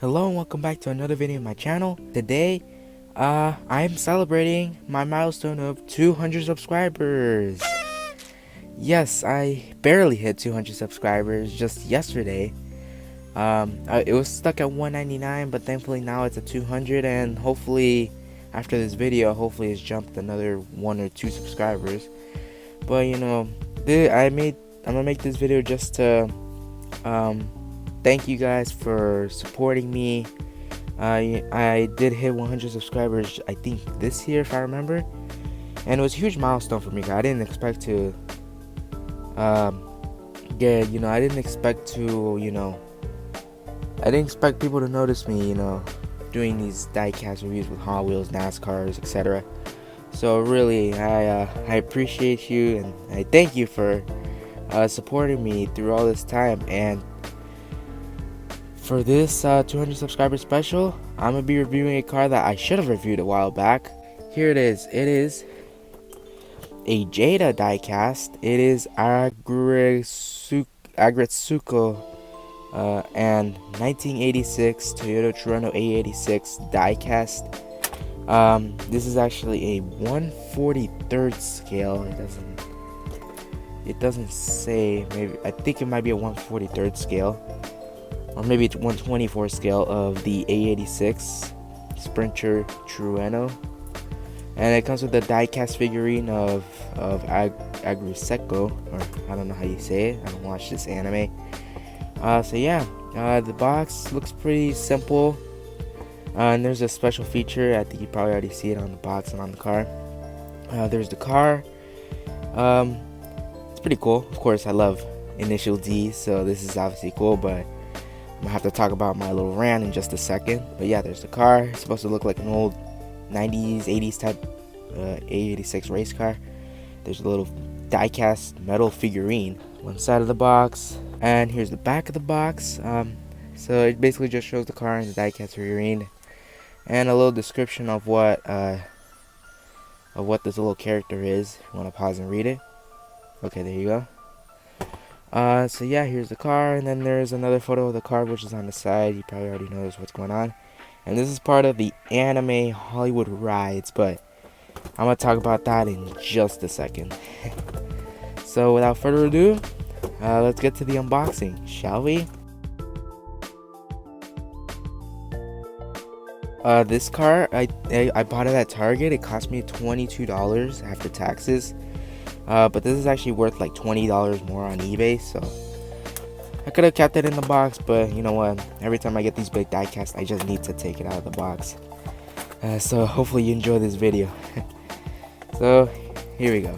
Hello and welcome back to another video on my channel. Today, I'm celebrating my milestone of 200 subscribers. Yes, I barely hit 200 subscribers just yesterday. It was stuck at 199, but thankfully now it's at 200, and hopefully after this video, hopefully it's jumped another 1 or 2 subscribers. But you know, I'm gonna make this video just to thank you guys for supporting me. I did hit 100 subscribers, I think this year, if I remember, and it was a huge milestone for me. I didn't expect to I didn't expect to, I didn't expect people to notice me, doing these diecast reviews with Hot Wheels, NASCARs, etc. So really, I appreciate you, and I thank you for supporting me through all this time. And for this 200 subscriber special, I'm gonna be reviewing a car that I should have reviewed a while back. Here it is. It is a Jada diecast. It is Agretsuko and 1986 Toyota Toronto A86 diecast. This is actually a 1/43 scale. It doesn't say. Maybe I think it might be a 1/43 scale, or maybe it's 1/24 scale of the A86 Sprinter Trueno, and it comes with the diecast figurine of Agretsuko, or I don't know how you say it. I don't watch this anime. So yeah, the box looks pretty simple, and there's a special feature. I think you probably already see it on the box and on the car. There's the car. It's pretty cool. Of course, I love Initial D, so this is obviously cool, but I'm gonna have to talk about my little rant in just a second. But yeah, there's the car. It's supposed to look like an old 90s, 80s type A86 race car. There's a little diecast metal figurine one side of the box, and here's the back of the box. So it basically just shows the car and the diecast figurine, and a little description of what this little character is. If you want to pause and read it. Okay, there you go. So yeah, here's the car, and then there's another photo of the car, which is on the side. You probably already noticed what's going on. And this is part of the anime Hollywood rides, but I'm gonna talk about that in just a second. So without further ado, let's get to the unboxing, shall we? This car, I bought it at Target. It cost me $22 after taxes. But this is actually worth like $20 more on eBay, so I could have kept it in the box, but you know what? Every time I get these big diecasts, I just need to take it out of the box. So hopefully you enjoy this video. So here we go.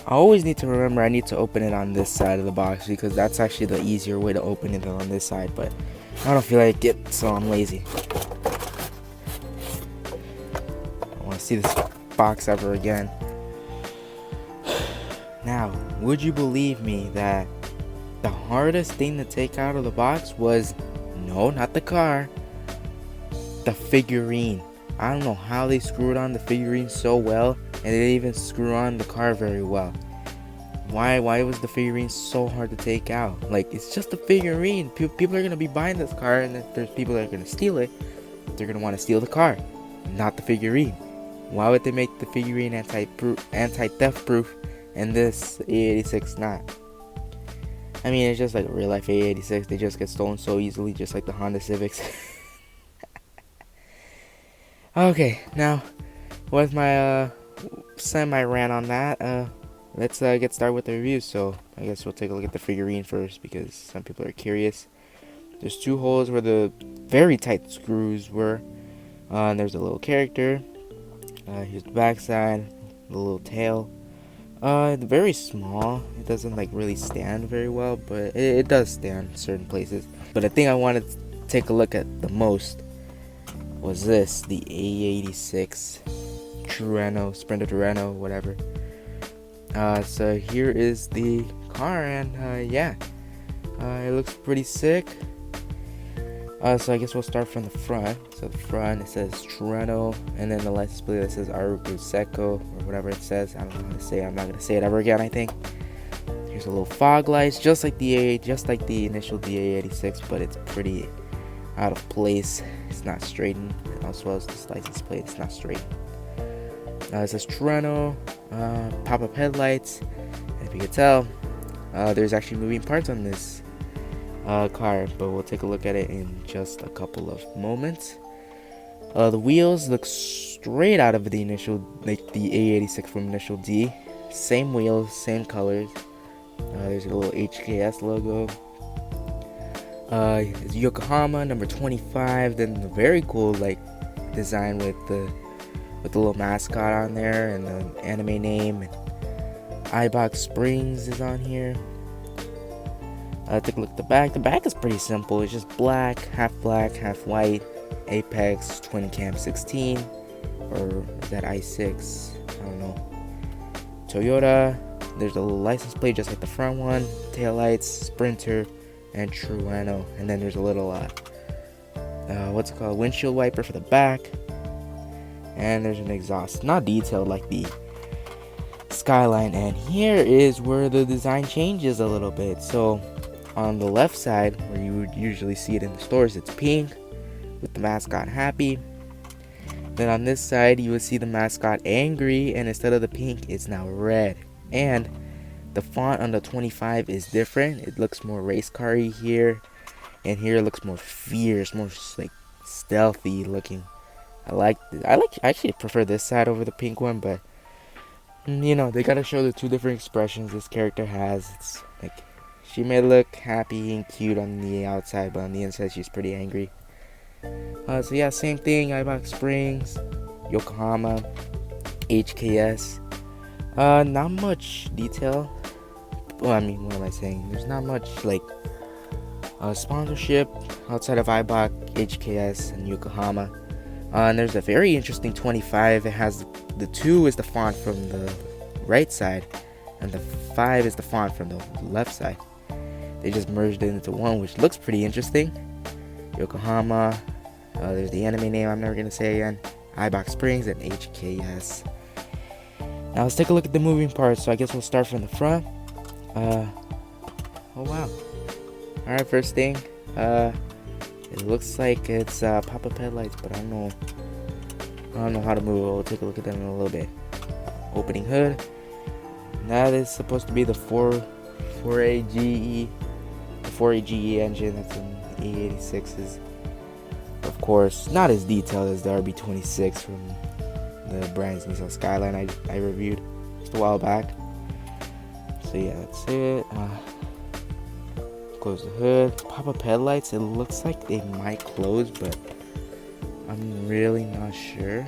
I always need to remember I need to open it on this side of the box, because that's actually the easier way to open it than on this side, but I don't feel like it, so I'm lazy. See this box ever again. Now, would you believe me that the hardest thing to take out of the box was, no, not the car, the figurine. I don't know how they screwed on the figurine so well, and they didn't even screw on the car very well. Why was the figurine so hard to take out? Like, it's just a figurine. People are gonna be buying this car, and if there's people that are gonna steal it, they're gonna want to steal the car, not the figurine. Why would they make the figurine anti-theft proof and this A86 not? I mean, it's just like a real life A86. They just get stolen so easily, just like the Honda Civics. Okay, now with my semi-rant on that, let's get started with the review. So I guess we'll take a look at the figurine first, because some people are curious. There's 2 holes where the very tight screws were, and there's a little character. Here's the back side, the little tail. Very small. It doesn't like really stand very well, but it does stand in certain places. But the thing I wanted to take a look at the most was this, the A86 Trueno, Sprinter Trueno, whatever. So here is the car, and yeah, it looks pretty sick. So I guess we'll start from the front. So the front, it says Toronto, and then the license plate that says Agretsuko, or whatever it says. I don't know how to say it. I'm not going to say it ever again, I think. Here's a little fog lights, just like the initial DA86, but it's pretty out of place. It's not straightened, as well as this license plate. It's not straight. It says Toronto. Pop-up headlights. And if you can tell, there's actually moving parts on this car, but we'll take a look at it in just a couple of moments. The wheels look straight out of the initial, like the A86 from initial D. Same wheels, same colors. There's a little HKS logo. It's Yokohama number 25. Then the very cool like design with the little mascot on there and the anime name. And iBox Springs is on here. Take a look at the back. The back is pretty simple. It's just black, half white. Apex twin cam 16, or is that i6? I don't know. Toyota. There's a little license plate just like the front one. Taillights, Sprinter, and Trueno. And then there's a little what's it called, windshield wiper for the back. And there's an exhaust, not detailed like the Skyline. And here is where the design changes a little bit. So on the left side, where you would usually see it in the stores, it's pink with the mascot happy. Then on this side, you would see the mascot angry, and instead of the pink, it's now red. And the font on the 25 is different. It looks more race car-y here, and here it looks more fierce, more like stealthy looking. I actually prefer this side over the pink one, but you know, they gotta show the two different expressions this character has. It's like, she may look happy and cute on the outside, but on the inside she's pretty angry. So yeah, same thing, iBox Springs, Yokohama, HKS. Not much detail. Well, I mean, what am I saying? There's not much like sponsorship outside of iBox, HKS, and Yokohama. And there's a very interesting 25. It has the 2 is the font from the right side, and the 5 is the font from the left side. They just merged it into one, which looks pretty interesting. Yokohama. There's the anime name I'm never gonna say again. iBox Springs and HKS. Now let's take a look at the moving parts. So I guess we'll start from the front. Oh wow. Alright, first thing. It looks like it's pop-up headlights, but I don't know how to move it. We'll take a look at them in a little bit. Opening hood. That is supposed to be the 4AGE engine that's in the E86s. Of course, not as detailed as the RB26 from the brand's Nissan Skyline I reviewed just a while back. So yeah, that's it. Close the hood. Pop-up headlights, it looks like they might close, but I'm really not sure.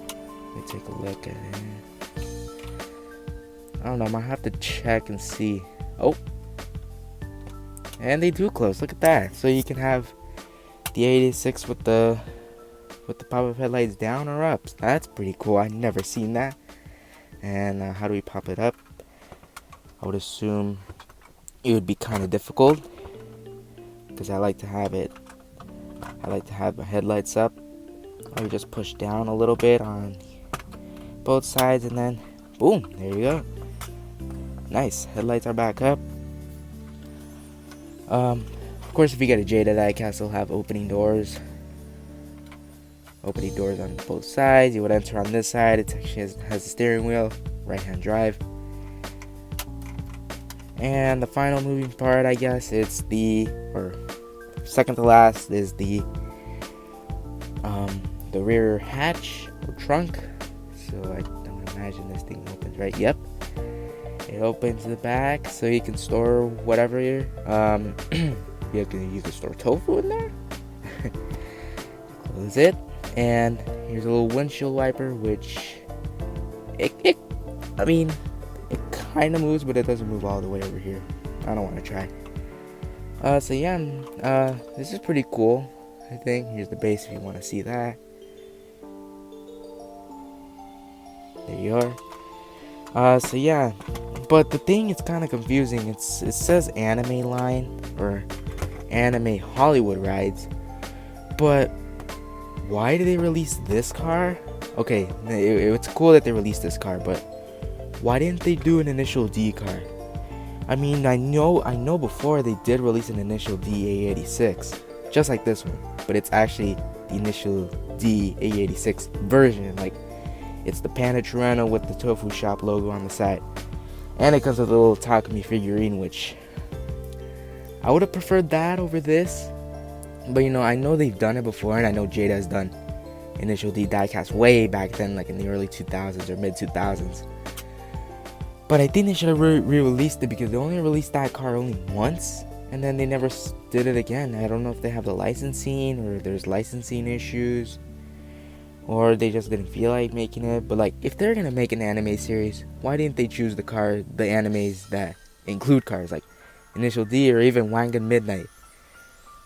Let me take a look at it. I don't know, I might have to check and see. Oh, and they do close. Look at that. So you can have the 86 with the pop-up headlights down or up. That's pretty cool. I've never seen that. And how do we pop it up? I would assume it would be kind of difficult, because I like to have my headlights up. I would just push down a little bit on both sides, and then boom, there you go. Nice, headlights are back up. Of course, if you get a Jada diecast, it'll have opening doors on both sides. You would enter on this side. It actually has a steering wheel, right-hand drive. And the final moving part, I guess, it's second to last is the rear hatch or trunk. So I don't imagine this thing opens, right? Yep. It opens the back, so you can store whatever you can store tofu in there. Close it, and here's a little windshield wiper, which it kind of moves, but it doesn't move all the way over here. I don't want to try. So yeah, this is pretty cool, I think. Here's the base if you want to see that. There you are. So yeah, but the thing is kind of confusing. It says anime line or anime Hollywood rides, but why did they release this car? Okay, it's cool that they released this car, but why didn't they do an initial D car? I mean, I know before they did release an initial D-A86, just like this one, but it's actually the initial D-A86 version. Like, it's the Panda Tyranno with the Tofu Shop logo on the side, and it comes with a little Takumi figurine, which I would have preferred that over this. But you know, I know they've done it before, and I know Jada has done initial D diecast way back then, like in the early 2000s or mid 2000s. But I think they should have re-released it, because they only released that car only once, and then they never did it again. I don't know if they have the licensing, or there's licensing issues, or they just didn't feel like making it. But like, if they're gonna make an anime series, why didn't they choose the animes that include cars, like Initial D or even Wangan Midnight?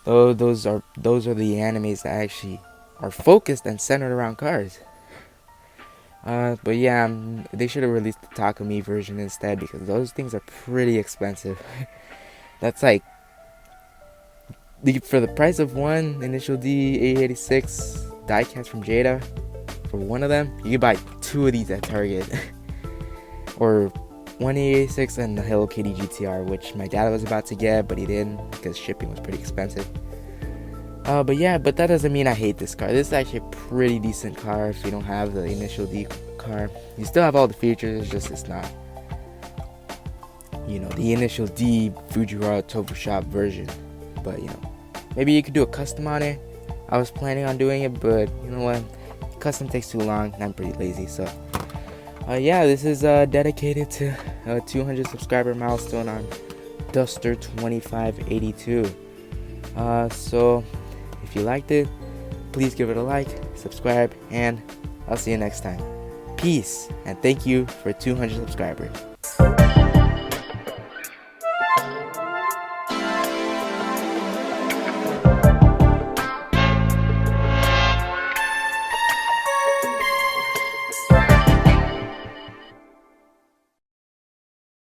Oh, those are the animes that actually are focused and centered around cars. But yeah, they should have released the Takumi version instead, because those things are pretty expensive. That's like, for the price of one Initial D A86 diecast from Jada, for one of them, you can buy 2 of these at Target. Or one A86 and the Hello Kitty GTR, which my dad was about to get, but he didn't because shipping was pretty expensive. But yeah, but that doesn't mean I hate this car. This is actually a pretty decent car if you don't have the Initial D car. You still have all the features, it's just it's not, you know, the Initial D Fujiwara Tofu Shop version. But you know, maybe you could do a custom on it. I was planning on doing it, but you know what, custom takes too long and I'm pretty lazy. So yeah, this is dedicated to a 200 subscriber milestone on Duster2582. So if you liked it, please give it a like, subscribe, and I'll see you next time. Peace, and thank you for 200 subscribers.